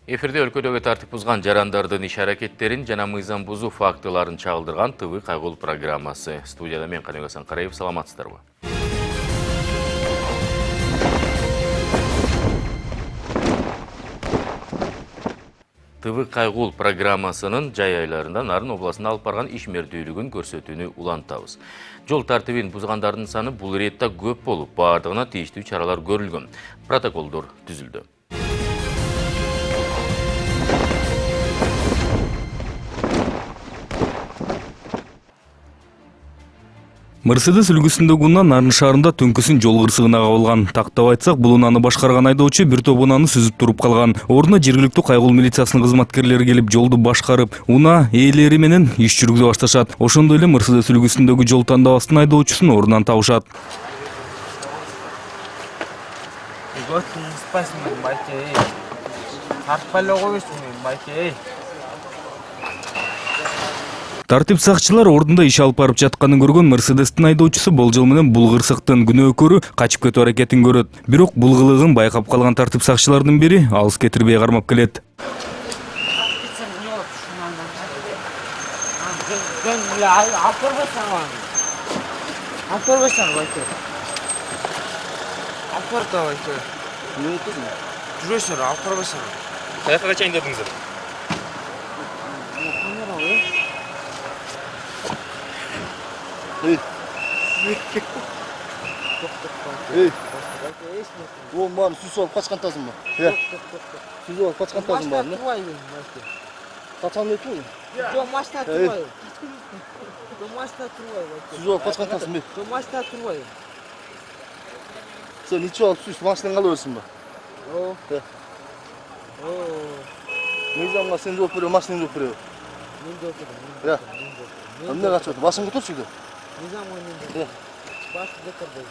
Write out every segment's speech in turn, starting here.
Эфирде өлкөдөгү тартип бузган жарандардын иш-аракеттерин жана мыйзам бузуу фактыларын чагылдырган ТВ кайгыл программасы. Студияда мен Каныбек Асанкараев, саламатсыздарбы? ТВ кайгыл программасынын жай айларында Нарын областында алып барган ишмердүүлүгүн көрсөтүүнү улантабыз. Жол тартибин бузгандардын саны бул иретте көп болуп, баардыгына тийиштүү чаралар көрүлгөн. Протоколдор түзүлдү. Мерседес үлгүсүндөгү унаа Нарын шаарында түнкүсүн жол кырсыгына кабылган. Тактап айтсак, бул унааны башкарган айдоочу бир топ унааны сүзүп туруп калган. Ордуна жергиликтүү кайгыл милициясынын кызматкерлери келип жолду башкарып, унаа ээлери менен иш жүргүзө башташат. Ошондой эле Мерседес үлгүсүндөгү жол тандабастын айдоочусун ордунан табышат. Тартип сакчылар ордунда иш алып барып жатканын көргөн Мерседестин айдоочусу болжол менен бул кырсыктын күнөөкөрү качып кетүү аракетин көрөт. Бирок бул кылыгын байкап калган тартип сакчылардын бири алыс кетирбей кармап келет. Каяка чейин дедиңиздер? Oğlum bari süs olup kaç kantasın mı? Süs olup kaç kantasın bari ne? Kaçan ne tuğu? Yok maçta turbayı. Yok maçta turbayı. Süs olup kaç kantasın mı? Yok maçta turbayı. Sen hiç olup süs maçtan kalıversin mı? Yok. Ne zaman sen de oturuyor, maçtan da oturuyor. Ben de oturuyorum. Ya. Ne kaçıyordu? Başını götürsüydü. Ne zaman oynayın? Baş getirdi.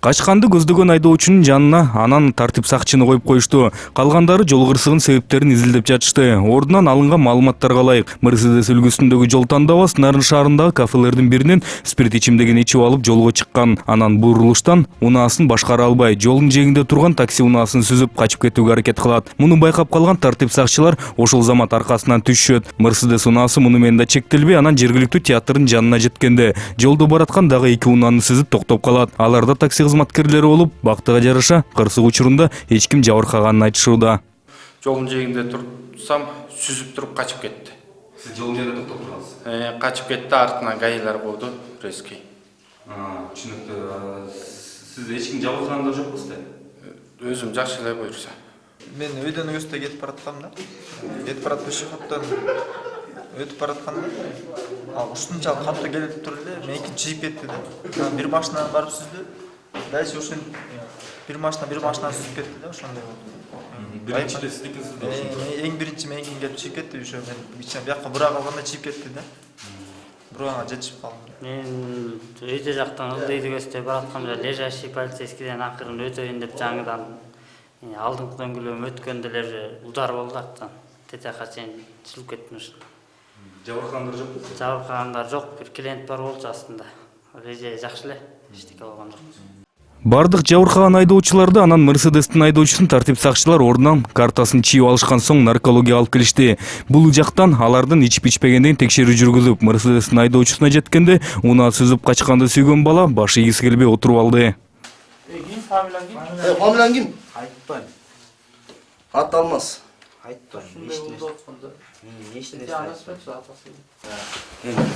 Качканды көздөгөн айдоочунун жанына анан тартип сакчыны коюп коюшту. Калгандары жол кырсыгынын себептерин изилдеп жатышты. Ордунан алынган маалыматтарга ылайык, Мерседес үлгүсүндөгү жол тандабас Нарын шаарындагы кафелердин биринен спирт ичимдигин ичип алып жолго чыккан. Анан бурулуштан унаасын башкара албай, жолдун жээгинде турган такси унаасын сүзүп качып кетүүгө аракет кылат. Муну байкап калган тартип сакчылар ошол замат аркасынан түшүшөт. Мерседес унаасы муну менен да чектелбей, анан жергиликтүү театрдын жанына жеткенде жолду бараткан дагы эки унааны сүзүп токтоп калат. Аларда такси кызматкерлери болуп, бактыга жараша кырсык учурунда эч ким жабыркаганын айтышууда. Жолдун жээгинде турсам, сүзүп туруп качып кетти. Сиз жолдун жээгинде токтоп тургансыз? Качып кетти, артынан гаилар болду, резкий. Түшүнүктүү. Сиз эч ким жабыркагандар жокпу сизде? Өзүм жакшы эле буюрса. Мен өйдөн өстө кетип бараткам да. Кетип барат пешеходдон өтүп баратканда, ушунча катты келип туруп эле меники чыйып кетти да. Бир машинаны барып сүздү. Дальше ушун бир машина сүзүп кетти да, ошондой болду. Биринчи эле сиздики сүздү. Эң биринчи меники келип чыйып кетти, ошо мен бияка бура калганда чыйып кетти да. Бураңа жетишип калдым. Мен өтө жактан ылдыйды көздөй баратканда лежащий полицейскиден акырын өтөйүн деп жаңыдан алдыңкы дөңгөлөм өткөндө эле удар болду аттан. Тетяка чейин чыгып кеттим ушул. Жабыркагандар жокпу? Жабыркагандар жок, бир клиент бар болчу астында. Реже жакшы эле, эчтеке болгон жок. Бардык жабыркаган айдоочуларды анан Мерседестин айдоочусун тартип сакчылар ордунан картасын чийип алышкан соң наркологияга алып келишти. Бул жактан алардын ичип ичпегендигин текшерүү жүргүзүп, Мерседестин айдоочусуна жеткенде унаа сүзүп качканды сүйгөн бала башы ийгиси келбей отуруп алды. Фамилияң ким? Айтпайм. Ат Алмаз. Айтпайм.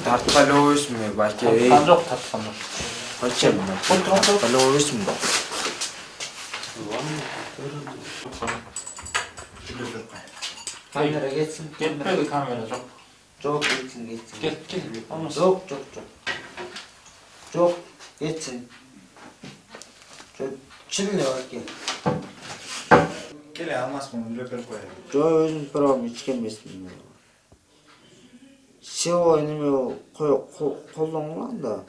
Тартпа лоосму баке. Жок таткан жок. Качем. Тартпа лоосму. Камера кетсин. Кетпеди камера жок. Жок кетсин. Кет. Жок. Жок кетсин. Чынлы баке. Келе алмасмын, үлөп берип коеюн. Жок өзүм правом ичкен эмесмин. Сегодня неме колдонганда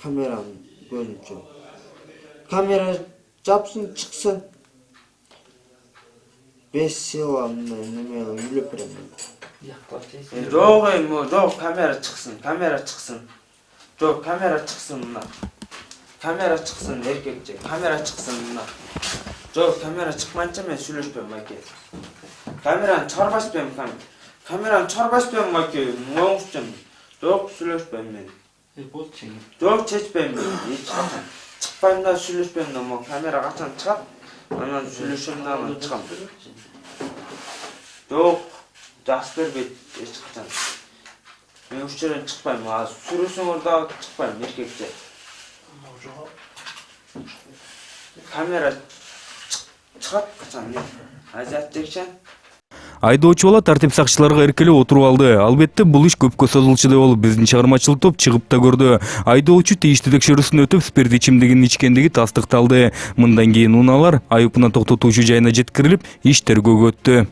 камераны көрүнчү. Камера жапсын чыксын. 5 сыйлам неме үлөп берем. Жок, камера чыксын. Жок, камера чыксын мына. Камера чыксын эркекче, камера чыксын мына. Жок, камера чыкмайынча мен сүйлөшпөйм, байке. Камераны чыгарбашпайм, камераны чыгарбашпайм, байке. Моңушчум. Жок, сүйлөшпөйм мен. Жок, чечпейм мен. Эч качан. Чыкпайм да, сүйлөшпөйм да, мо камера качан чыгат, анан сүйлөшөм да, анан чыгам. Жок, жакшы бербейт эч качан. Мен уч жерден чыкпайм, сүрөсөңөр да чыкпайм, эркекче. Камера чыгат качан, азат жекшен. Айдоочу бала тартип сакчыларга эркелеп отуруп алды. Албетте бул иш көпкө созулчу деп болуп биздин чыгармачылык топ чыгып да көрдү. Айдоочу тийиштүү текшерүүсүн өтүп, спирт ичимдигин ичкендиги тастыкталды. Мындан кийин унаалар айыпына токтотуучу жайына жеткирилип, иш тергөөгө өттү.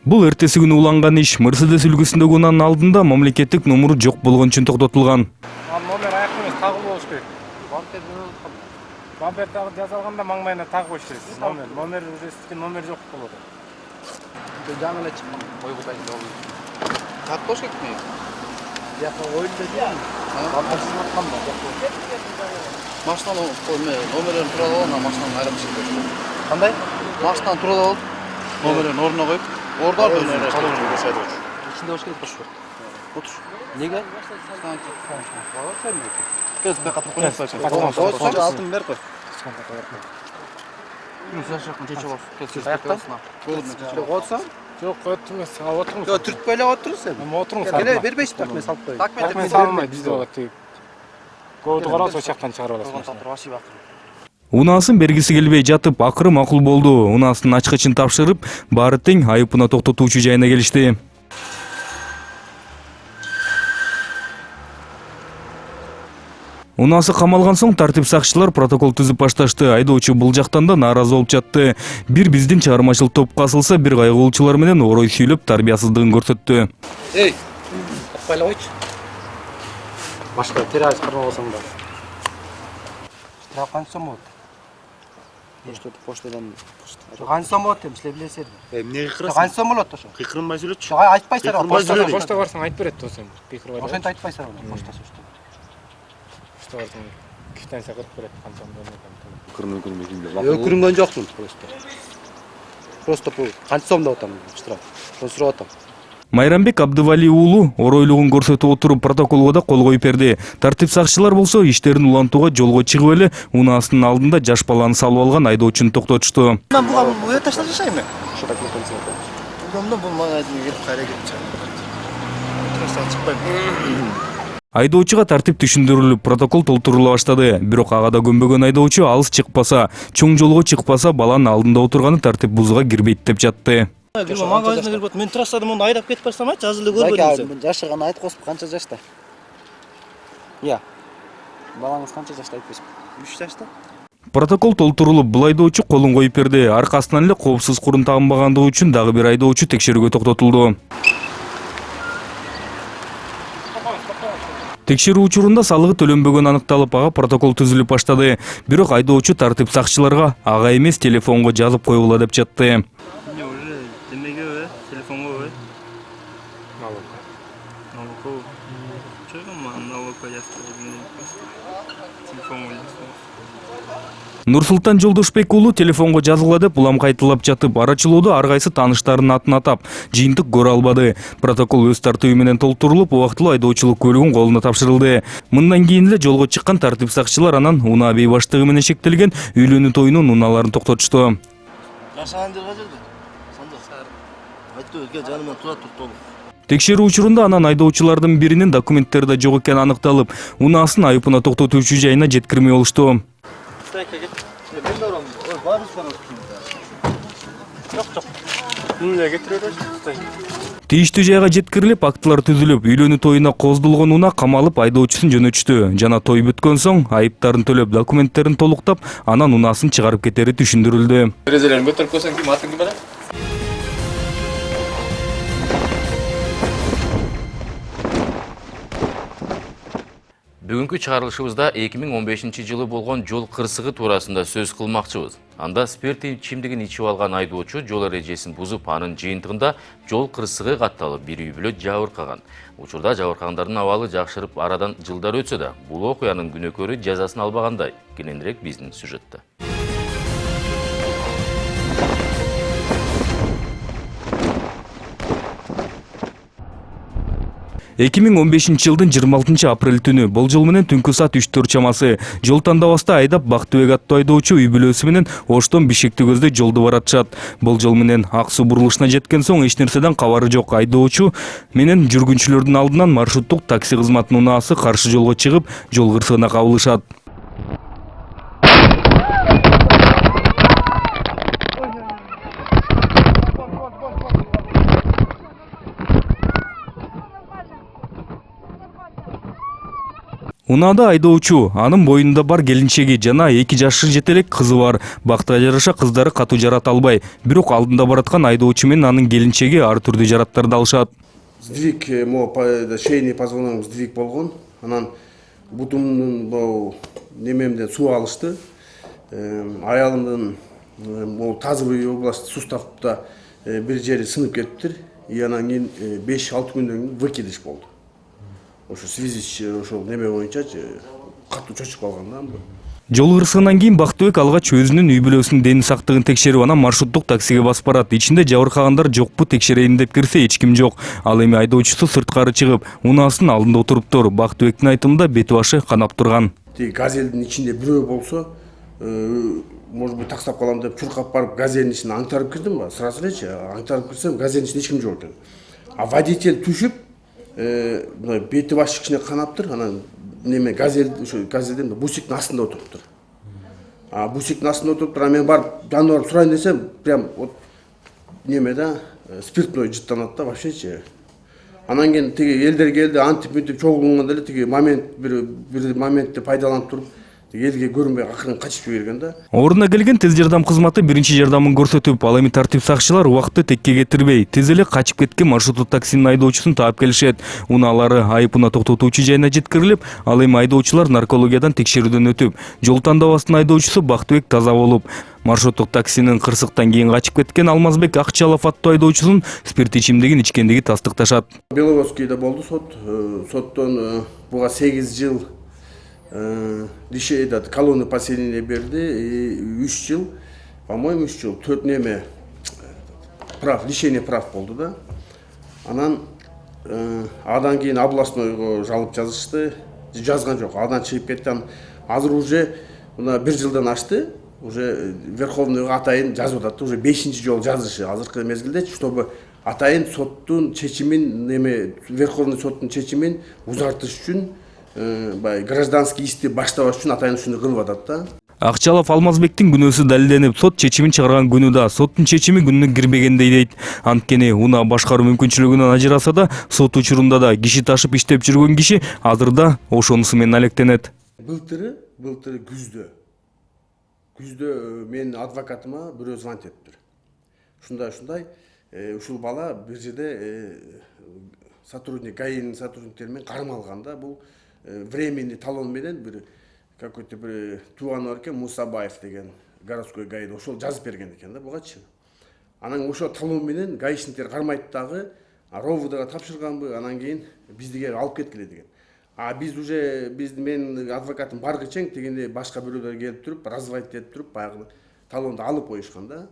Бул эртеси күнү уланган иш. Мерседес үлгүсүндөгү унаанын алдында мамлекеттик номуру жок болгон үчүн токтотулган. Номер аяк эмес, тагып болуш керек. Бампер жазылганда маңдайына тагып коюш керек. Номер жок болот. Жаңылы чыккан. Ойгубай жолу. Тагып коюш керек ми? Жакка ойду дем. Бамперсиз аткан ба? Машинаны номерлерин туралап алып, машинаны айырмашып коюш. Кандай? Машинаны туралап алып, номерлерин ордуна коюп, ордор өзүнүн салонуна жасайды. Ичинде бош керек бош. Отур. Неге? Көз бек катып коюш. Алтын бер кой. Жок, коюптум эмес, отуруңуз. Жок, түртпөйлөп отуруңуз сен. Отуруңуз. Келе бербейсиз, так мен салып коеюн. Документ салынбайт бизде болот. Көөдү карап, ошол жактан чыгарып аласыз. Унаасын бергиси келбей жатып, акыры макул болду. Унаасынын ачкычын тапшырып, баары тең айыпына токтотуучу жайына келишти. Унаасы камалган соң тартип сакчылар протокол түзүп башташты. Айдоочу бул жактан да нааразы болуп жатты. Бир биздин чыгармачылык топко асылса, бир кайгылуучулар менен орой сүйлөп тарбиясыздыгын көрсөттү. Эй, таппайлап койчу. Башка террорист кармалбасаң да. Штраф канча сом болот? Поштадан. Канча сом болот дейм, силер билесиз. Эмне кыйкырасың? Канча сом болот ошо? Кыйкырынбай сүйлөчү. Айтпайсыздар, Пошта барсаң айтып берет досым. Ошентип айтпайсыздар, поштасы. Квитанция кырып берет, канча Өкүрүнгөн жокмун просто бул канча сом деп атам, штраф. Ошону сурап атам. Майрамбек Абдывали уулу оройлугун көрсөтүп отуруп протоколго да кол коюп берди. Тартип сакчылар болсо иштерин улантууга жолго чыгып эле унаасынын алдында жаш баланы салып алган айдоочуну токтотушту. Мен буга бул таштап жашайм мен. Ошо так квитанция. Бул мага келип кайра келип чыгып. Чыкпайм. Айдоочуга тартип түшүндүрүлүп, протокол толтурула баштады. Бирок ага да көнбөгөн айдоочу алыс чыкпаса, чоң жолго чыкпаса, баланын алдында отурганы тартип бузууга кирбейт деп жатты. Магазинге кирип, мен трассада муну айдап кетип барсам, жазы эле көрбөдүм. Жашыган айтып косуп канча жашта? Я. Балаңыз канча жашта айтпайсызбы? 3 жашта. Протокол толтурулуп, бул айдоочу колун коюп берди. Аркасынан эле коопсуз курун тагынбагандыгы үчүн дагы бир айдоочу текшерүүгө токтотулду. Текшерүү учурунда салыгы төлөнбөгөн аныкталып, ага протокол түзүлүп баштады. Бирок айдоочу тартип сакчыларга ага эмес телефонго жазып койгула деп жатты. Нурсултан Жолдошбек уулу телефонго жазгыла деп улам кайталап жатып, арачылоодо ар кайсы тааныштарынын атын атап, жыйынтык көрө албады. Протокол өз тартиби менен толтурулуп, убактылуу айдоочулук көлүгүн колуна тапшырылды. Мындан кийин эле жолго чыккан тартип сакчылар анан унаа бей баштыгы менен шектелген үйлөнүү тоюнун унааларын токтотушту. Жашаган жерге жүрдү. Сонда айтты, өлкө жаныма тура туруп. Текшерүү учурунда анан айдоочулардын биринин документтери да жок экени аныкталып, унаасын айыпына токтотуучу жайына жеткирмей болушту. Тийиштүү жайга жеткирилип, актылар түзүлүп, үйлөнүү тоюна коздулгон унаа камалып, айдоочусун жөнөтүштү. Жана той бүткөн соң айыптарын төлөп, документтерин толуктап, анан унаасын чыгарып кетери түшүндүрүлдү. Терезелерин көтөрүп койсоң ким атың ким барат? Бүгүнкү чыгарылышыбызда 2015-жылы болгон жол кырсыгы туурасында сөз кылмакчыбыз. Анда спирт ичимдигин ичип алган айдоочу жол эрежесин бузуп, анын жыйынтыгында жол кырсыгы катталып, бир үй бүлө жабыркаган. Учурда жабыркагандардын абалы жакшырып, арадан жылдар өтсө да, бул окуянын күнөөкөрү жазасын албагандай. Кененирээк биздин сюжетте. 2015 жылдын 26 апрель түнү болжол менен түнкү саат 3-4 чамасы жол тандабаста айдап Бактыбек аттуу айдоочу үй бүлөсү менен Оштон Бишкекти көздөй жолду баратышат. Болжол менен ак суу бурулушуна жеткен соң эч нерседен кабары жок айдоочу менен жүргүнчүлөрдүн алдынан маршруттук такси кызматынын унаасы каршы жолго чыгып, жол кырсыгына кабылышат. Унаада айдоочу, анын боюнда бар келинчеги жана 2 жашка жетелек кызы бар. Бактыга жараша кыздары катуу жарат албай, бирок алдында бараткан айдоочу менен анын келинчеги ар түрдүү жараттарды алышат. Сдвиг, шейный позвонок сдвиг болгон. Анан бутумдун бул немемден суу алышты. Аялымдын тазовый область суставда бир жери сынып кетиптир. И анан кийин 5-6 күндөн кийин выкидыш болду. Ошо связи ошол неме боюнча катуу чочуп калган да. Жол кырсыгынан кийин Бактыбек алгач өзүнүн үй бүлөсүнүн дени сактыгын текшерип, анан маршруттук таксиге басып барат. Ичинде жабыркагандар жокпу текшерейин деп кирсе эч ким жок. Ал эми айдоочусу сырткары чыгып, унаасынын алдында отуруптур. Бактыбектин айтымында бети башы канап турган. Газелдин ичинде бирөө болсо, может быть таксап калам деп чуркап барып газелдин ичине аңтарып кирдим ба? Сразу элечи, аңтарып кирсем газелдин ичинде эч ким жок экен. А водитель түшүп бети башы кичине канаптыр, анан неме газелден бусиктин астында отуруптур. Бусиктин астында отуруптур, анан мен барып жанына барып сурайын десем, прям вот неме да спиртной жыттанат да вообще. Анан кийин тиги элдер келди, антип мынтип чогулганда эле тиги момент бир моментти пайдаланып туруп элге көрүнбөй акырын качып жиберген да. Ордуна келген тез жардам кызматы биринчи жардамын көрсөтүп, ал эми тартип сакчылар убакытты текке кетирбей, тез эле качып кеткен маршруттук таксинин айдоочусун таап келишет. Унаалары айыпына токтотуучу жайына жеткирилип, ал эми айдоочулар наркологиядан текшерүүдөн өтүп, жол тандабастын айдоочусу Бактыбек таза болуп, маршруттук таксинин кырсыктан кийин качып кеткен Алмазбек Акчалов аттуу айдоочусунун спирт ичимдигин ичкендиги тастыкташат. Беловодскийде болду сот. Соттон буга 8 жыл решение колонны поселения берди, и 3 жыл, по-моему, 3 жыл, 4 неме прав, лишение прав болду да. Анан адан кийин областнойго жалоп жазышты, жазган жок, адан чыгып кетти. Азыр уже мына 1 жылдан ашты, уже верховныйга атайын жазып атат, уже 5-чи жол жазышы азыркы мезгилде, чтобы атайын соттун чечимин неме верховный соттун чечимин узартыш үчүн гражданский исти баштабаш үчүн атайын ушуну кылып атат да. Акчалов Алмазбектин күнөөсү далилденип, сот чечимин чыгарган күнү да соттун чечими күнүнө кирбегендей дейт. Анткени унаа башкаруу мүмкүнчүлүгүнөн ажыраса да, сот учурунда да киши ташып иштеп жүргөн киши азырда ошонусу менен алектенет. Былтыры күздө менин адвокатыма бирөө звонить этиптир. Ушундай ушул бала бир жерде сотрудник ГАИнин сотрудниктери менен кармалган да. Бул временный талон менен бир какой-то бир тууганы бар экен, Мусабаев деген городской ГАИде ошол жазып берген экен да бугачы. Анан ошол талон менен гаишниктер кармайт дагы, РОВДга тапшырганбы, анан кийин биздиге алып кеткиле деген. Биз уже менин адвокатым баргычең дегенде башка бирөөлөр келип туруп, разводить этип туруп, баягы талонду алып коюшкан да.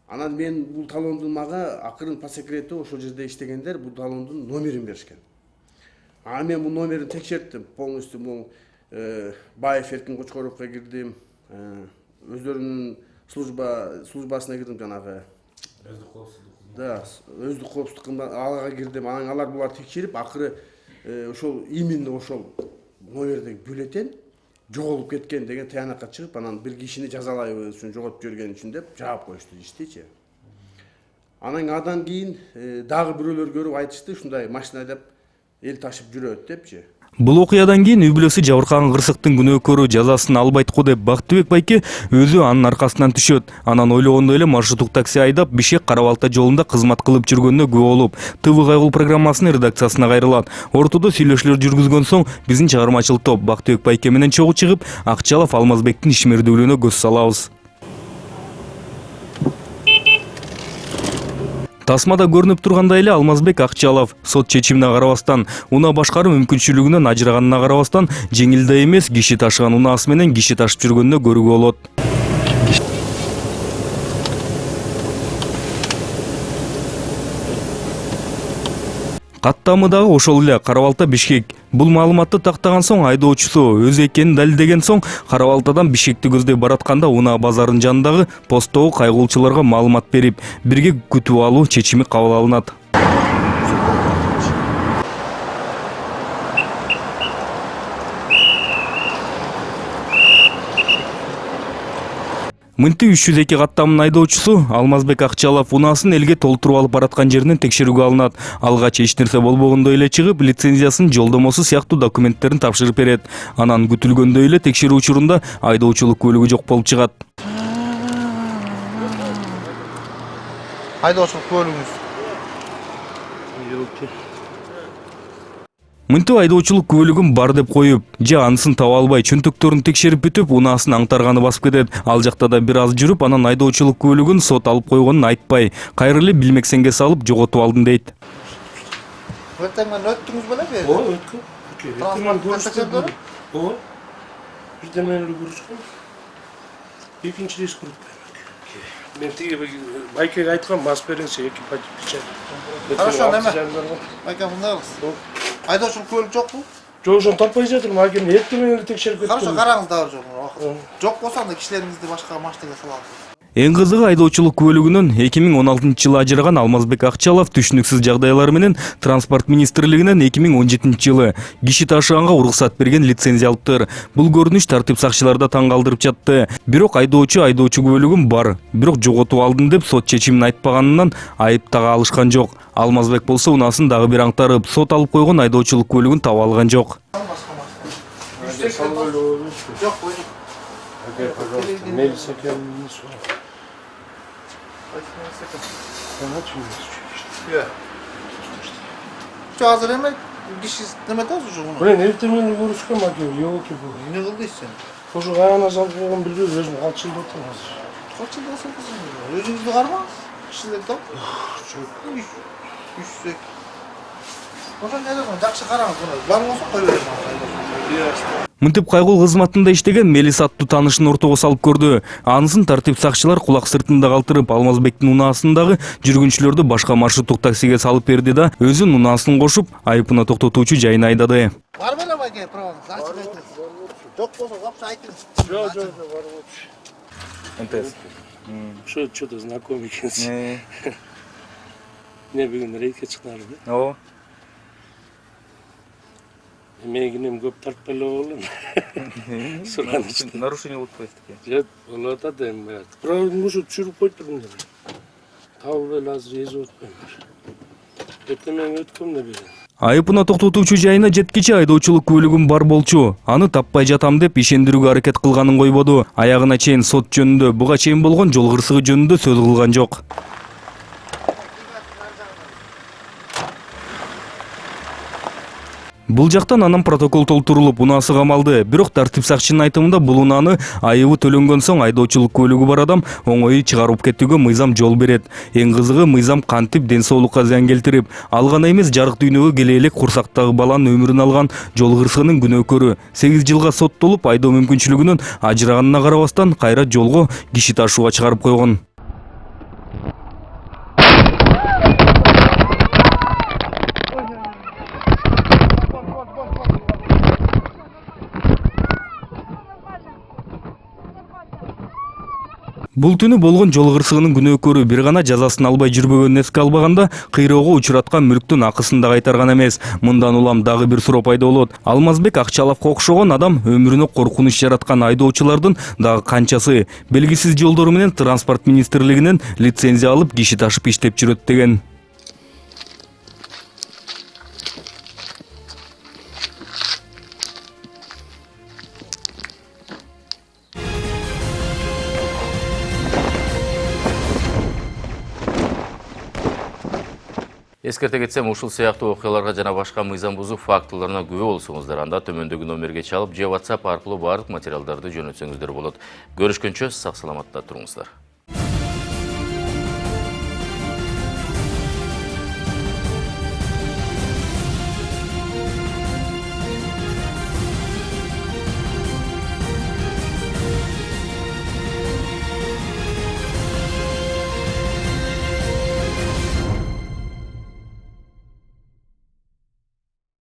Анан мен бул талонду мага акырын по секрету ошол жерде иштегендер бул талондун номерин беришкен. Мен бул номерин текшерттим, полностью бул Баев Эркин Кочкоровго кирдим, өздөрүнүн службасына кирдим, жанагы өздүк коопсуздук ага кирдим. Анан алар булар текшерип, акыры ошол именно ошол номердеги бюллетень жоголуп кеткен деген таянакка чыгып, анан бир кишини жазалайбыз үчүн жоготуп жиберген үчүн деп жаап коюшту иштичи. Анан адан кийин дагы бирөөлөр көрүп айтышты, ушундай машина деп эл ташып жүрөт депчи. Бул окуядан кийин үй бүлөсү жабыркаган кырсыктын күнөөкөрү жазасын албайт го деп Бактыбек байке өзү анын аркасынан түшөт. Анан ойлогондой эле маршруттук такси айдап Бишкек Кара-Балта жолунда кызмат кылып жүргөнүнө күбө болуп, ТВ Кайгул программасынын редакциясына кайрылат. Ортодо сүйлөшүүлөр жүргүзгөн соң биздин чыгармачылык топ Бактыбек байке менен чогуу чыгып, Акчалов Алмазбектин ишмердүүлүгүнө көз салабыз. Тасмада көрүнүп тургандай эле Алмазбек Акчалов сот чечимине карабастан, унаа башкаруу мүмкүнчүлүгүнөн ажыраганына карабастан, жеңилдей эмес киши ташыган унаасы менен киши ташып жүргөнүнө көрүүгө болот. Каттамы дагы ошол эле Кара-Балта Бишкек. Бул маалыматты тактаган соң айдоочусу өзү экенин далилдеген соң Кара-Балтадан Бишкекти көздөй баратканда унаа базарынын жанындагы посттогу кайгылуучуларга маалымат берип, бирге күтүп алуу чечими кабыл алынат. Мынтип 302 каттамынын айдоочусу Алмазбек Акчалов унаасын элге толтуруп алып бараткан жеринен текшерүүгө алынат. Алгач эч нерсе болбогондой эле чыгып, лицензиясын, жолдомосу сыяктуу документтерин тапшырып берет. Анан күтүлгөндөй эле текшерүү учурунда айдоочулук көлүгү жок болуп чыгат. Айдоочулук көлүгүңүз. Мынтип айдоочулук күбөлүгүм бар деп коюп, же анысын таба албай чөнтөктөрүн текшерип бүтүп, унаасын аңтарганы басып кетет. Ал жакта да бир аз жүрүп, анан айдоочулук күбөлүгүн сот алып койгонун айтпай, кайра эле билмексенге салып жоготуп алдым дейт. Эртең өттүңүз белеби? Ооба, өткөн. Ооба. Бирден менен көрүшкөн. Экинчи рейс куруп. Мен тиги байкеге айткам, мас бериңчи, экипаж печать. Хорошо, неме? Байке мындай кылсыз. Айдоочулук көлүк жокпу? Жок, ошону таппай жатырмын. Акени эртең менен текшерип кеттим. Хорошо, караңыз дагы жок. Жок болсо анда кишилериңизди башка машинага салабыз. Эң кызыгы айдоочулук күбөлүгүнөн 2016-жылы ажыраган Алмазбек Акчалов түшүнүксүз жагдайлар менен Транспорт министрлигинен 2017-жылы киши ташыганга уруксат берген лицензия алыптыр. Бул көрүнүш тартип сакчыларда таң калтырып жатты. Бирок айдоочу күбөлүгүм бар, бирок жоготуп алдым деп сот чечимин айтпаганынан айып тага алышкан жок. Алмазбек болсо унаасын дагы бир аңтарып, сот алып койгон айдоочулук күбөлүгүн таба алган жок. Жок, Мелиса Чо азыр эме киши неметебиз уже муну? Мен эртең менен көрүшкөм, аке, ёлки бул. Эмне кылды сен? Ошо каяна салып койгон билбейм, өзүм калчылдап атам азыр. Калчылдасың кызым. Өзүңүздү кармаңыз. Кишилерди топ. Үчсөк. Ошо не деген жакшы караңыз муну. Бар болсо кой берем. Мынтип кайгыл кызматында иштеген Мелис аттуу таанышын ортого салып көрдү. Анысын тартип сакчылар кулак сыртында калтырып, Алмазбектин унаасындагы жүргүнчүлөрдү башка маршруттук таксиге салып берди да, өзүнүн унаасын кошуп, айыпына токтотуучу жайын айдады. Бар беле байке, праваңыз, ачык айтыңыз. Жок болсо капча айтыңыз. Жок, бар болчу. МТС. Что-то знакомый экенсиң. Не бүгүн рейдке чыктыңар да? Ооба. Менин көп тартпай эле болом. Суранычты. Нарушение болуп калат экен. Жет, болот да эми. Правильно ушу түшүрүп коюп турдум. Табылбай эле азыр эзип атпайм. Эртең менен өткөм да бери. Айыпына токтотуучу жайына жеткиче айдоочулук күбөлүгүм бар болчу. Аны таппай жатам деп ишендирүүгө аракет кылганын койбоду. Аягына чейин сот жөнүндө, буга чейин болгон жол кырсыгы жөнүндө сөз кылган жок. Бул жактан анан протокол толтурулуп, унаасы камалды. Бирок тартип сакчынын айтымында бул унааны айыбы төлөнгөн соң айдоочулук көлүгү бар адам оңой чыгарып кетүүгө мыйзам жол берет. Эң кызыгы мыйзам кантип ден соолукка зыян келтирип, ал гана эмес жарык дүйнөгө келе элек курсактагы баланын өмүрүн алган жол кырсыгынын күнөөкөрү 8 жылга соттолуп, айдоо мүмкүнчүлүгүнөн ажыраганына карабастан кайра жолго киши ташууга чыгарып койгон. Бул түнү болгон жол кырсыгынын күнөөкөрү бир гана жазасын албай жүрбөгөнүн эске албаганда кыйроого учураткан мүлктүн акысын да кайтарган эмес. Мындан улам дагы бир суроо пайда болот. Алмазбек Акчаловго окшогон адам өмүрүнө коркунуч жараткан айдоочулардын дагы канчасы белгисиз жолдору менен Транспорт министрлигинен лицензия алып киши ташып иштеп жүрөт деген. Эскерте кетсем, ушул сыяктуу окуяларга жана башка мыйзам бузуу фактыларына күбө болсоңуздар, анда төмөндөгү номерге чалып же WhatsApp аркылуу бардык материалдарды жөнөтсөңүздөр болот. Көрүшкөнчө сак саламатта туруңуздар.